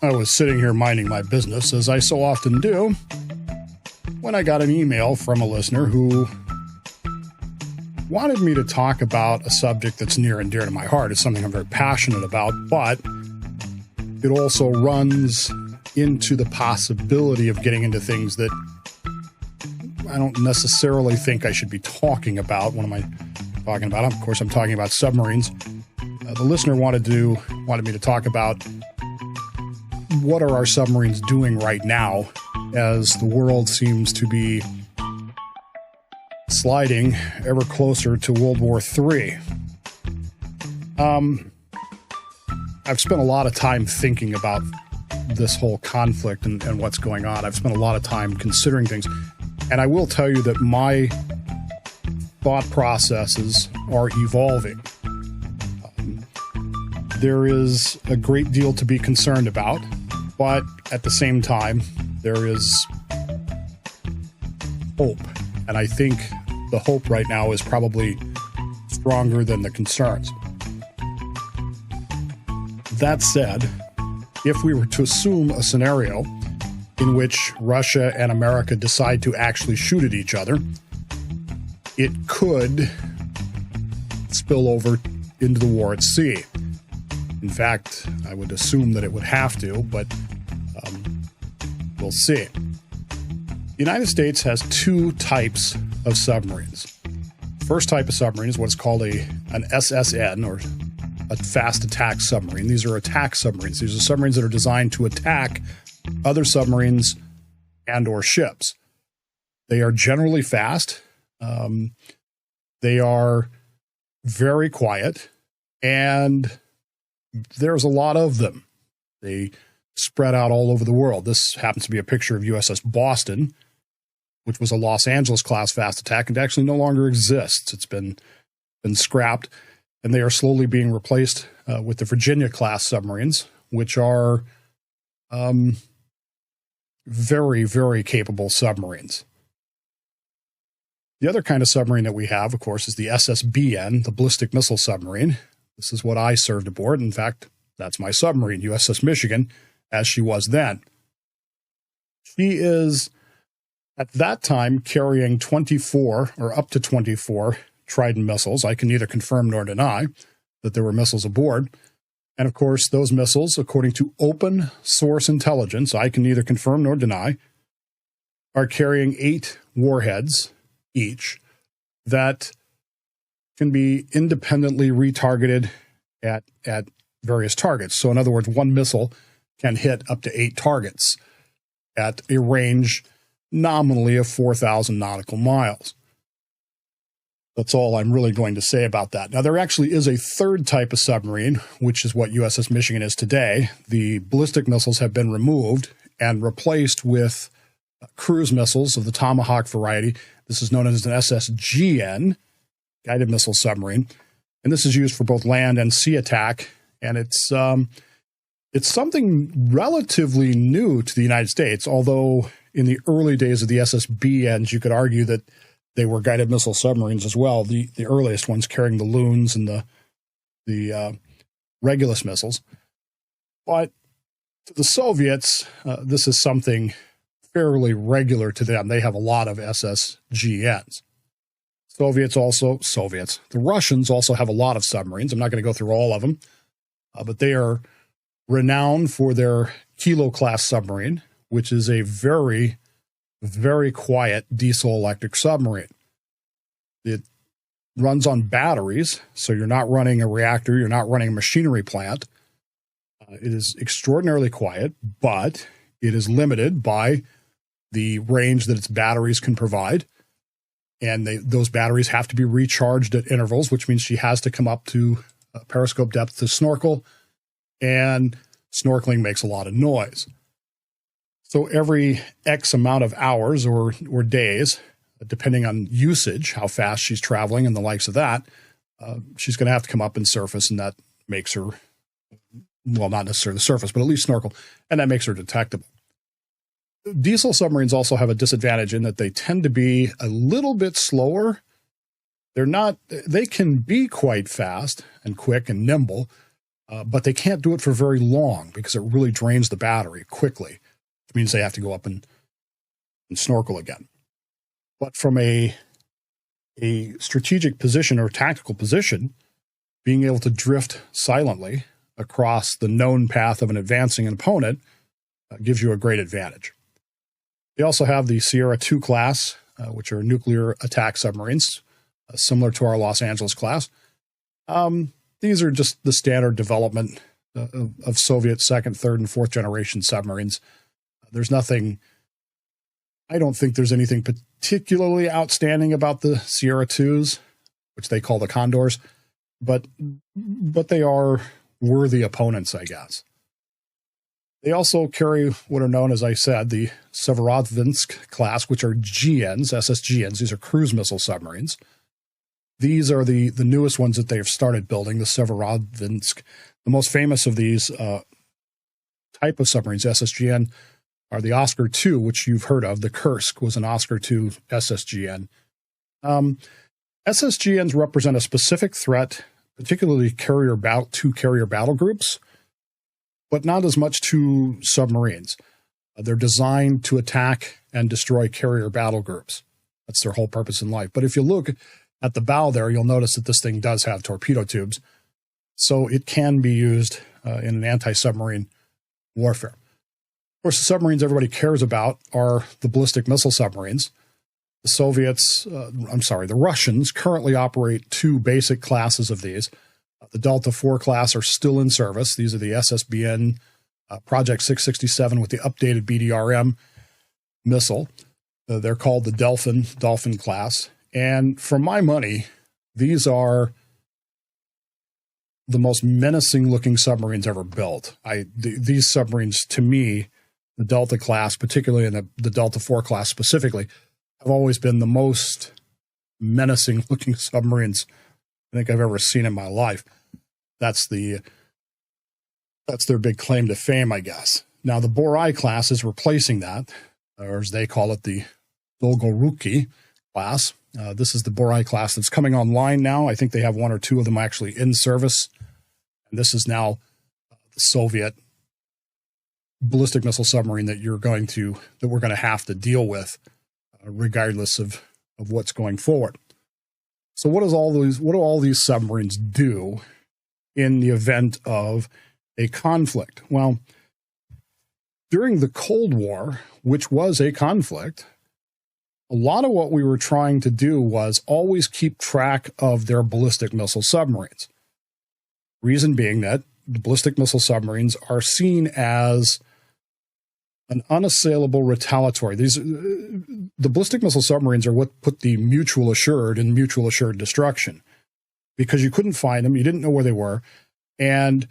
I was sitting here minding my business, as I so often do, when I got an email from a listener who wanted me to talk about a subject that's near and dear to my heart. It's something I'm very passionate about, but it also runs into the possibility of getting into things that I don't necessarily think I should be talking about. What am I talking about? Of course, I'm talking about submarines. The listener wanted me to talk about what are our submarines doing right now as the world seems to be sliding ever closer to World War III. I've spent a lot of time thinking about this whole conflict and what's going on. I've spent a lot of time considering things. And I will tell you that my thought processes are evolving. There is a great deal to be concerned about, but at the same time, there is hope. And I think the hope right now is probably stronger than the concerns. That said, if we were to assume a scenario in which Russia and America decide to actually shoot at each other, it could spill over into the war at sea. In fact, I would assume that it would have to, but we'll see. The United States has two types of submarines. First type of submarine is what's called an SSN, or a fast attack submarine. These are attack submarines. These are submarines that are designed to attack other submarines and or ships. They are generally fast. They are very quiet, and there's a lot of them. They spread out all over the world. This happens to be a picture of USS Boston, which was a Los Angeles class fast attack and actually no longer exists. It's been scrapped, and they are slowly being replaced with the Virginia class submarines, which are very, very capable submarines. The other kind of submarine that we have, of course, is the SSBN, the ballistic missile submarine. This is what I served aboard. In fact, that's my submarine, USS Michigan, as she was then. She is, at that time, carrying 24 or up to 24 Trident missiles. I can neither confirm nor deny that there were missiles aboard. And of course, those missiles, according to open source intelligence, I can neither confirm nor deny, are carrying 8 warheads each that can be independently retargeted at various targets. So in other words, one missile can hit up to 8 targets at a range nominally of 4,000 nautical miles. That's all I'm really going to say about that. Now, there actually is a third type of submarine, which is what USS Michigan is today. The ballistic missiles have been removed and replaced with cruise missiles of the Tomahawk variety. This is known as an SSGN, guided missile submarine. And this is used for both land and sea attack. And it's something relatively new to the United States, although in the early days of the SSBNs, you could argue that they were guided missile submarines as well, the earliest ones carrying the Loons and the Regulus missiles. But to the Soviets, this is something fairly regular to them. They have a lot of SSGNs. The Russians also have a lot of submarines. I'm not going to go through all of them, but they are renowned for their Kilo-class submarine, which is a very, very quiet diesel-electric submarine. It runs on batteries, so you're not running a reactor, you're not running a machinery plant. It is extraordinarily quiet, but it is limited by the range that its batteries can provide. And those batteries have to be recharged at intervals, which means she has to come up to periscope depth to snorkel, and snorkeling makes a lot of noise. So every X amount of hours or days, depending on usage, how fast she's traveling and the likes of that, she's going to have to come up and surface, and that makes her, well, not necessarily the surface, but at least snorkel, and that makes her detectable. Diesel submarines also have a disadvantage in that they tend to be a little bit slower. They can be quite fast and quick and nimble, but they can't do it for very long because it really drains the battery quickly, which means they have to go up and snorkel again. But from a strategic position or tactical position, being able to drift silently across the known path of an advancing opponent gives you a great advantage. We also have the Sierra II class, which are nuclear attack submarines, similar to our Los Angeles class. These are just the standard development of Soviet second, third, and fourth generation submarines. There's nothing, I don't think there's anything particularly outstanding about the Sierra IIs, which they call the Condors, but they are worthy opponents, I guess. They also carry what are known, as I said, the Severodvinsk class, which are GNs, SSGNs. These are cruise missile submarines. These are the newest ones that they've started building, the Severodvinsk. The most famous of these type of submarines, SSGN, are the Oscar II, which you've heard of. The Kursk was an Oscar II SSGN. SSGNs represent a specific threat, particularly carrier battle groups, but not as much to submarines. They're designed to attack and destroy carrier battle groups. That's their whole purpose in life. But if you look at the bow there, you'll notice that this thing does have torpedo tubes, so it can be used in an anti-submarine warfare. Of course, the submarines everybody cares about are the ballistic missile submarines. The Russians currently operate two basic classes of these. The Delta IV class are still in service. These are the SSBN Project 667 with the updated BDRM missile. They're called the Dolphin class. And for my money, these are the most menacing-looking submarines ever built. These submarines, to me, the Delta class, particularly in the Delta IV class specifically, have always been the most menacing-looking submarines I think I've ever seen in my life. That's their big claim to fame, I guess. Now, the Borai class is replacing that, or as they call it, the Dolgoruki class. This is the Borai class that's coming online now. I think they have one or two of them actually in service. And this is now the Soviet ballistic missile submarine that we're going to have to deal with, regardless of what's going forward. So what do all these submarines do in the event of a conflict? Well, during the Cold War, which was a conflict, a lot of what we were trying to do was always keep track of their ballistic missile submarines. Reason being that the ballistic missile submarines are seen as an unassailable retaliatory. The ballistic missile submarines are what put the mutual assured in mutual assured destruction, because you couldn't find them, you didn't know where they were, and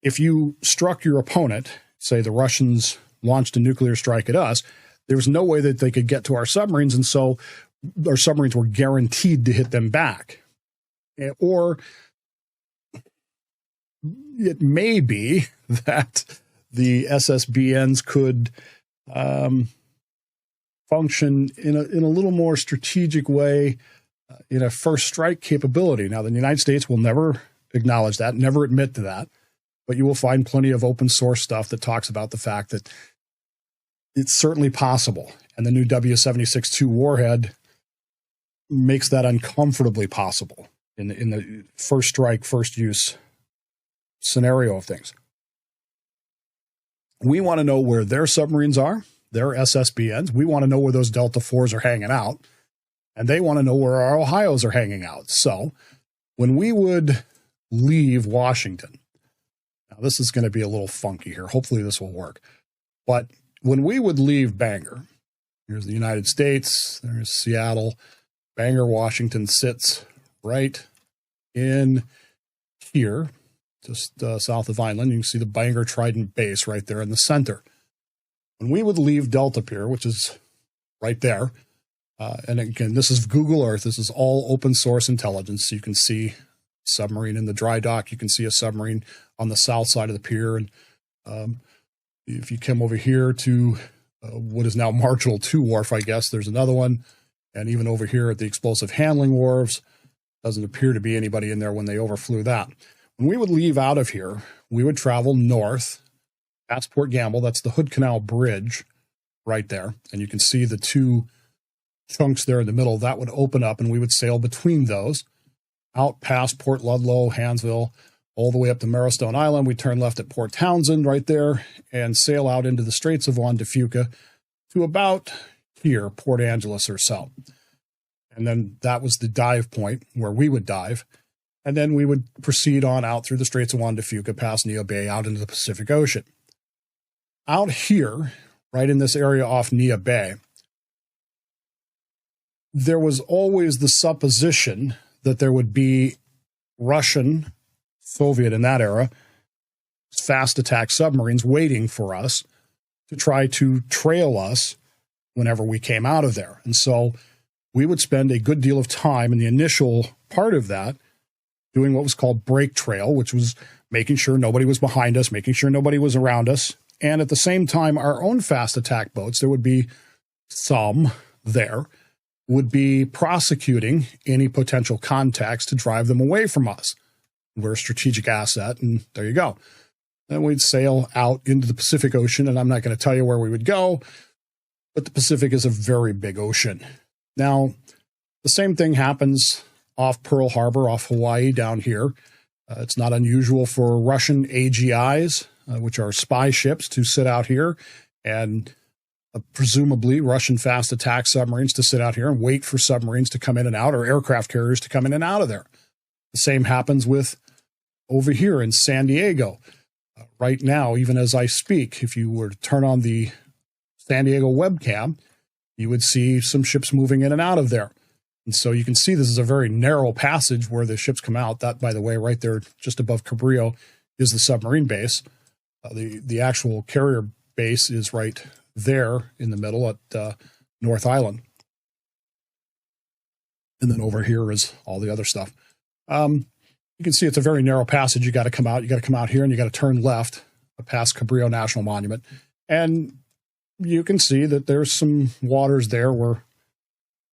if you struck your opponent, say the Russians launched a nuclear strike at us, there was no way that they could get to our submarines, and so our submarines were guaranteed to hit them back. Or it may be that the SSBNs could function in a little more strategic way, in a first strike capability. Now, the United States will never acknowledge that, never admit to that, but you will find plenty of open source stuff that talks about the fact that it's certainly possible. And the new W-76-2 warhead makes that uncomfortably possible in the first strike, first use scenario of things. We want to know where their submarines are, their SSBNs. We want to know where those Delta IVs are hanging out. And they want to know where our Ohios are hanging out. So when we would leave Washington, now this is going to be a little funky here. Hopefully this will work. But when we would leave Bangor, here's the United States, there's Seattle, Bangor, Washington sits right in here, just south of Vineland. You can see the Bangor Trident base right there in the center. When we would leave Delta Pier, which is right there, And again, this is Google Earth. This is all open source intelligence. You can see submarine in the dry dock. You can see a submarine on the south side of the pier. And if you come over here to what is now Marginal 2 Wharf, I guess, there's another one. And even over here at the explosive handling wharves, doesn't appear to be anybody in there when they overflew that. When we would leave out of here, we would travel north past Port Gamble. That's the Hood Canal Bridge right there. And you can see the two chunks there in the middle. That would open up, and we would sail between those out past Port Ludlow, Hansville, all the way up to Marrowstone Island. We turn left at Port Townsend right there and sail out into the Straits of Juan de Fuca to about here, Port Angeles or so. And then that was the dive point where we would dive. And then we would proceed on out through the Straits of Juan de Fuca, past Neah Bay, out into the Pacific Ocean. Out here, right in this area off Neah Bay, there was always the supposition that there would be Russian, Soviet in that era, fast attack submarines waiting for us to try to trail us whenever we came out of there. And so we would spend a good deal of time in the initial part of that doing what was called break trail, which was making sure nobody was behind us, making sure nobody was around us. And at the same time, our own fast attack boats, there would be some there, would be prosecuting any potential contacts to drive them away from us. We're a strategic asset, and there you go. Then we'd sail out into the Pacific Ocean, and I'm not going to tell you where we would go, but the Pacific is a very big ocean. Now, the same thing happens off Pearl Harbor, off Hawaii down here. It's not unusual for Russian AGIs, which are spy ships, to sit out here, and presumably Russian fast attack submarines to sit out here and wait for submarines to come in and out, or aircraft carriers to come in and out of there. The same happens with over here in San Diego. Right now, even as I speak, if you were to turn on the San Diego webcam, you would see some ships moving in and out of there. And so you can see this is a very narrow passage where the ships come out. That, by the way, right there just above Cabrillo is the submarine base. The actual carrier base is right there in the middle at North Island. And then over here is all the other stuff. You can see it's a very narrow passage. You got to come out. You got to come out here, and you got to turn left past Cabrillo National Monument. And you can see that there's some waters there where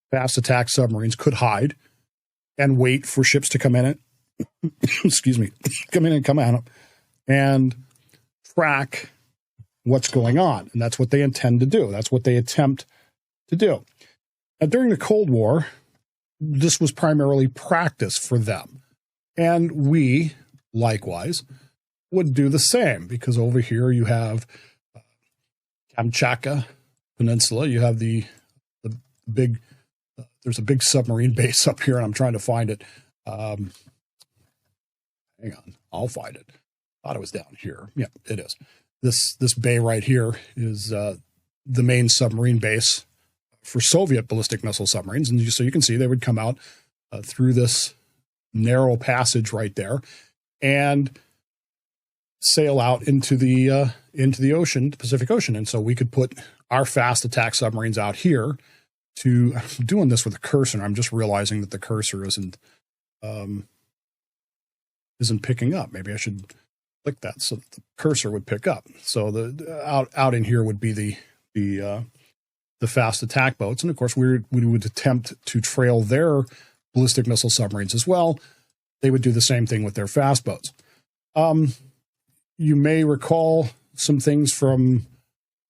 fast attack submarines could hide and wait for ships to come in and excuse me, come in and come out and track what's going on. And that's what they intend to do. That's what they attempt to do. Now, during the Cold War, this was primarily practice for them. And we, likewise, would do the same, because over here you have Kamchatka Peninsula. You have the big, there's a big submarine base up here, and I'm trying to find it. Hang on, I'll find it. Thought it was down here. Yeah, it is. This bay right here is the main submarine base for Soviet ballistic missile submarines. And so you can see they would come out through this narrow passage right there and sail out into the ocean, the Pacific Ocean. And so we could put our fast attack submarines out here to, I'm doing this with a cursor. I'm just realizing that the cursor isn't picking up. Maybe I should click that so that the cursor would pick up. So the out in here would be the fast attack boats. And of course we would attempt to trail their ballistic missile submarines as well. They would do the same thing with their fast boats. You may recall some things from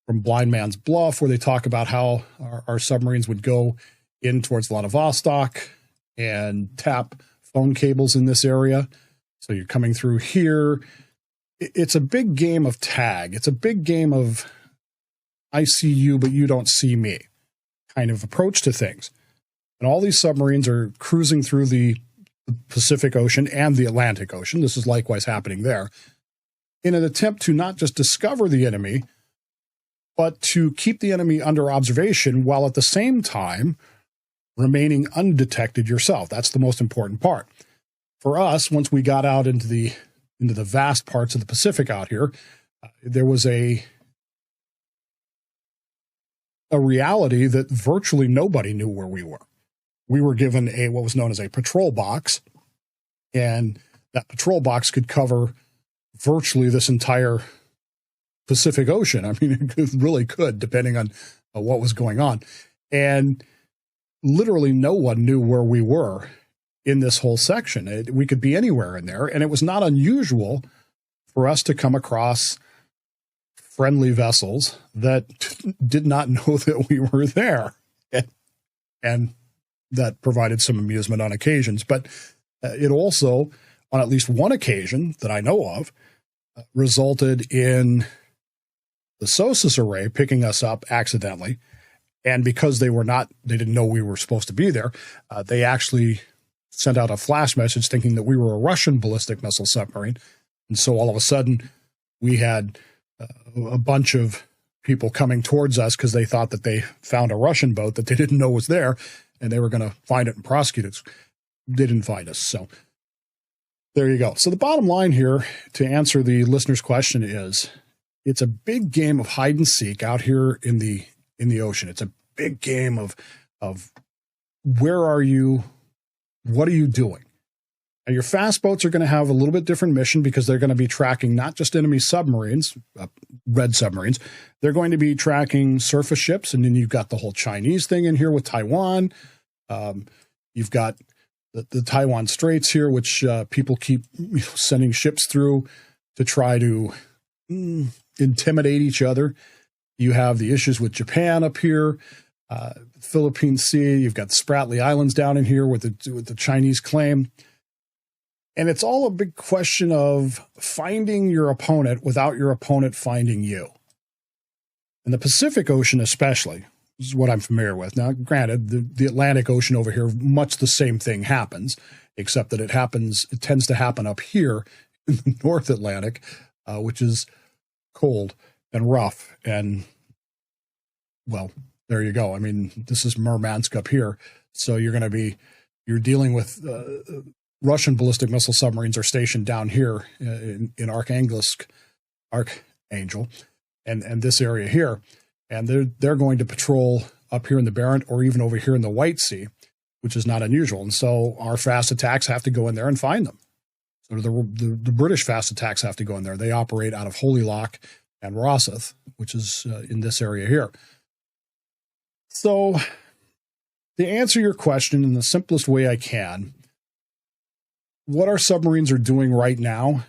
Blind Man's Bluff, where they talk about how our submarines would go in towards Vladivostok and tap phone cables in this area. So you're coming through here. It's a big game of tag. It's a big game of I see you, but you don't see me kind of approach to things. And all these submarines are cruising through the Pacific Ocean and the Atlantic Ocean. This is likewise happening there, in an attempt to not just discover the enemy, but to keep the enemy under observation while at the same time remaining undetected yourself. That's the most important part. For us, once we got out into the vast parts of the Pacific out here, there was a a reality that virtually nobody knew where we were. We were given what was known as a patrol box, and that patrol box could cover virtually this entire Pacific Ocean. I mean, it really could, depending on what was going on. And literally no one knew where we were in this whole section. We could be anywhere in there, and it was not unusual for us to come across friendly vessels that did not know that we were there. And that provided some amusement on occasions. But it also, on at least one occasion that I know of, resulted in the SOSUS array picking us up accidentally. And because they didn't know we were supposed to be there, they actually sent out a flash message thinking that we were a Russian ballistic missile submarine. And so all of a sudden, we had a bunch of people coming towards us because they thought that they found a Russian boat that they didn't know was there, and they were going to find it and prosecute it. They didn't find us. So there you go. So the bottom line here, to answer the listener's question, is it's a big game of hide and seek out here in the ocean. It's a big game of where are you? What are you doing? And your fast boats are going to have a little bit different mission because they're going to be tracking not just enemy submarines, red submarines. They're going to be tracking surface ships. And then you've got the whole Chinese thing in here with Taiwan. You've got the Taiwan Straits here, which people keep sending ships through to try to intimidate each other. You have the issues with Japan up here, Philippine Sea. You've got the Spratly Islands down in here with the Chinese claim. And it's all a big question of finding your opponent without your opponent finding you. In the Pacific Ocean especially, this is what I'm familiar with. Now, granted, the Atlantic Ocean over here, much the same thing happens, except that it tends to happen up here in the North Atlantic, which is cold and rough. And, well, there you go. I mean, this is Murmansk up here. So you're dealing with Russian ballistic missile submarines are stationed down here in Archangel and this area here. And they're going to patrol up here in the Barents or even over here in the White Sea, which is not unusual. And so our fast attacks have to go in there and find them. So the British fast attacks have to go in there. They operate out of Holy Loch and Rosyth, which is in this area here. So to answer your question in the simplest way I can, what our submarines are doing right now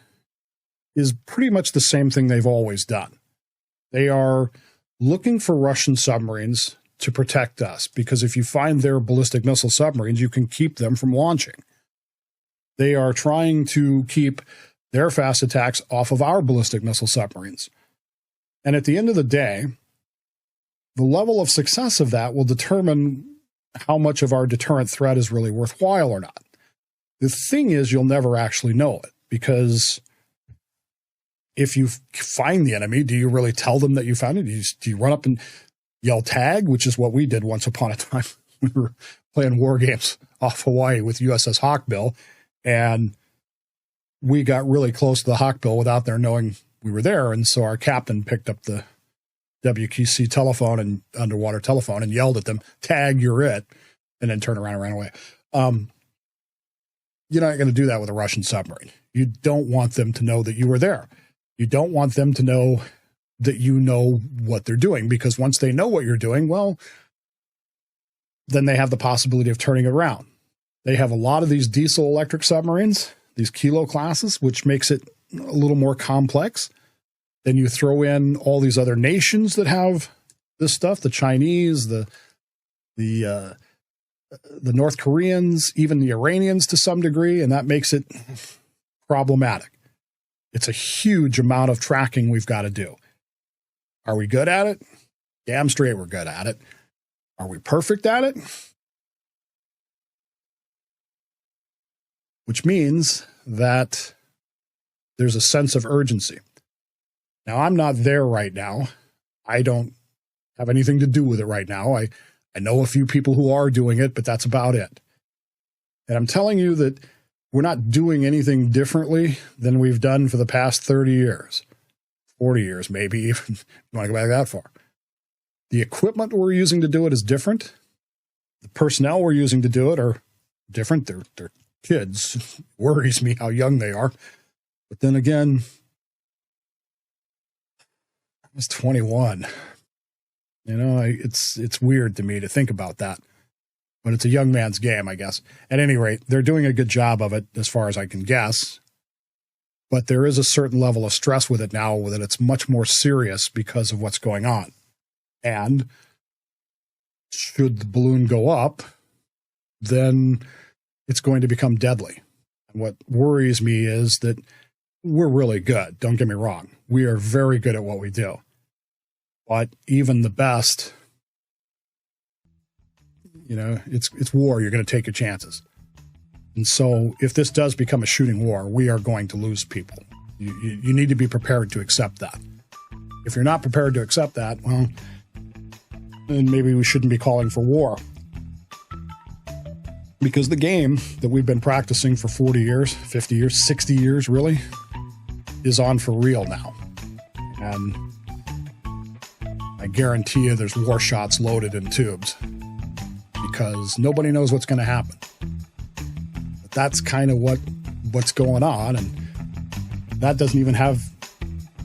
is pretty much the same thing they've always done. They are looking for Russian submarines to protect us, because if you find their ballistic missile submarines, you can keep them from launching. They are trying to keep their fast attacks off of our ballistic missile submarines. And at the end of the day, the level of success of that will determine how much of our deterrent threat is really worthwhile or not. The thing is, you'll never actually know it, because if you find the enemy, do you really tell them that you found it? Do you run up and yell tag, which is what we did once upon a time. We were playing war games off Hawaii with USS Hawkbill, and we got really close to the Hawkbill without their knowing we were there. And so our captain picked up the WQC telephone and underwater telephone and yelled at them, tag, you're it, and then turned around and ran away. You're not going to do that with a Russian submarine. You don't want them to know that you were there. You don't want them to know that you know what they're doing, because once they know what you're doing, well, then they have the possibility of turning it around. They have a lot of these diesel electric submarines, these Kilo classes, which makes it a little more complex. Then you throw in all these other nations that have this stuff, the Chinese, the North Koreans, even the Iranians to some degree, and that makes it problematic. It's a huge amount of tracking we've got to do. Are we good at it? Damn straight we're good at it. Are we perfect at it? Which means that there's a sense of urgency. Now, I'm not there right now. I don't have anything to do with it right now. I know a few people who are doing it, but that's about it. And I'm telling you that we're not doing anything differently than we've done for the past 30 years, 40 years, maybe even, if you want to go back that far. The equipment we're using to do it is different. The personnel we're using to do it are different. They're kids. It worries me how young they are. But then again, I was 21. You know, it's weird to me to think about that. But it's a young man's game, I guess. At any rate, they're doing a good job of it as far as I can guess. But there is a certain level of stress with it now that it's much more serious because of what's going on. And should the balloon go up, then it's going to become deadly. And what worries me is that we're really good. Don't get me wrong. We are very good at what we do. But even the best, you know, it's war. You're going to take your chances. And so if this does become a shooting war, we are going to lose people. You need to be prepared to accept that. If you're not prepared to accept that, well, then maybe we shouldn't be calling for war. Because the game that we've been practicing for 40 years, 50 years, 60 years, really, is on for real now. And I guarantee you there's war shots loaded in tubes. Because nobody knows what's going to happen. But that's kind of what's going on, and that doesn't even have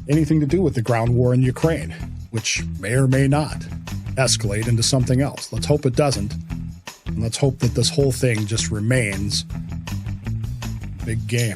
anything to do with the ground war in Ukraine, which may or may not escalate into something else. Let's hope it doesn't. And let's hope that this whole thing just remains a big game.